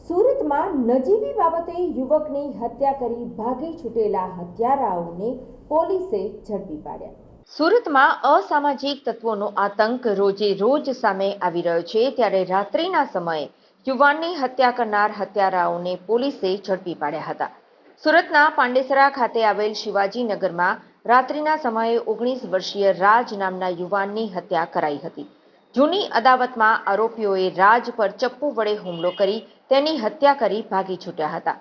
સુરતમાં નજીવી બાબતે યુવકની હત્યા કરી ભાગી છૂટેલા હત્યારાઓને પોલીસે ઝડપી પાડ્યા। સુરતમાં અસામાજિક તત્વોનો આતંક રોજે રોજ સામે આવી રહ્યો છે, ત્યારે રાત્રિના સમયે યુવાનની હત્યા કરનાર હત્યારાઓને પોલીસે ઝડપી પાડ્યા હતા। સુરતના પાંડેસરા ખાતે આવેલ શિવાજીનગરમાં રાત્રિના સમયે 19 વર્ષીય રાજ નામના યુવાનની હત્યા કરાઈ હતી। જૂની અદાવતમાં આરોપીઓએ રાજ પર ચપ્પુ વડે હુમલો કરી તેની હત્યા કરી ભાગી છૂટ્યા હતા।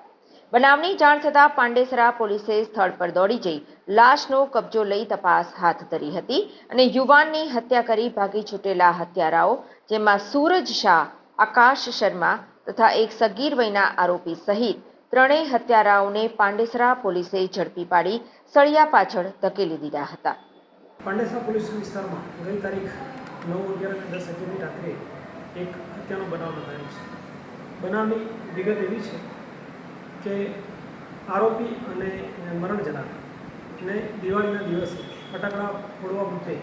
બનાવની જાણ થતાં પાંડેસરા પોલીસે સ્થળ પર દોડી જઈ લાશનો કબજો લઈ તપાસ હાથ ધરી હતી અને યુવાનની હત્યા કરી ભાગી છૂટેલા હત્યારાઓ જેમાં સૂરજ શાહ, આકાશ શર્મા તથા એક સગીર વયના આરોપી સહિત ત્રણેય હત્યારાઓને પાંડેસરા પોલીસે ઝડપી પાડી સળિયા પાછળ ધકેલી દીધા હતા। પાંડેસરા પોલીસ વિસ્તારમાં ગઈ તારીખ 9:11 રાત્રે એક હત્યાનો બનાવ નોંધાયો છે। બનાવની વિગત એવી છે કે આરોપી અને મરણ જનારને દિવાળીના દિવસે ફટાકડા ફોડવા મુદ્દે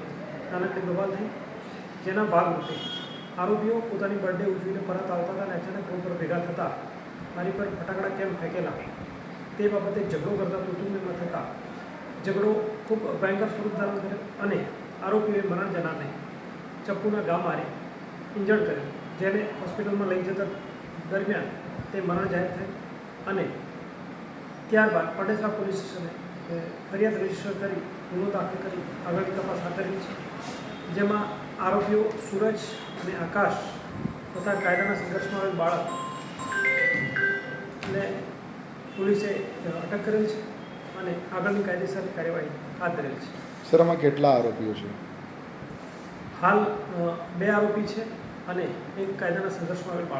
નાનકડી બબાલ થઈ, જેના ભાગરૂપે આરોપીઓ પોતાની બર્થડે ઉજવીને પરત આવતા હતા અને અચાનક રોડ પર ભેગા થતાં મારી પર ફટાકડા કેમ ફેંકેલા તે બાબતે ઝઘડો કરતા તૂતુમેમાં થતાં ઝઘડો ખૂબ ભયંકર સ્વરૂપ ધારણ કર્યો અને આરોપીઓએ મરણ જનારને ચપ્પુના ઘા મારી ઇન્જર્ડ કર્યો, જેને હોસ્પિટલમાં લઈ જતા દરમિયાન તે મરણ જાહેર થઈ અને ત્યારબાદ પાંડેસરા પોલીસ સ્ટેશને ફરિયાદ રજીસ્ટર કરી ગુનો દાખલ કરી આગળની તપાસ હાથ ધરી છે, જેમાં આરોપીઓ સૂરજ અને આકાશ તથા કાયદાના સંઘર્ષમાં આવેલ બાળકને પોલીસે અટક કરેલ છે અને આગળની કાયદેસરની કાર્યવાહી હાથ ધરેલ છે। સર, આમાં કેટલા આરોપીઓ છે? હાલ 2 આરોપી છે અને એક કાયદાના સંઘર્ષમાં આવેલ બાળક।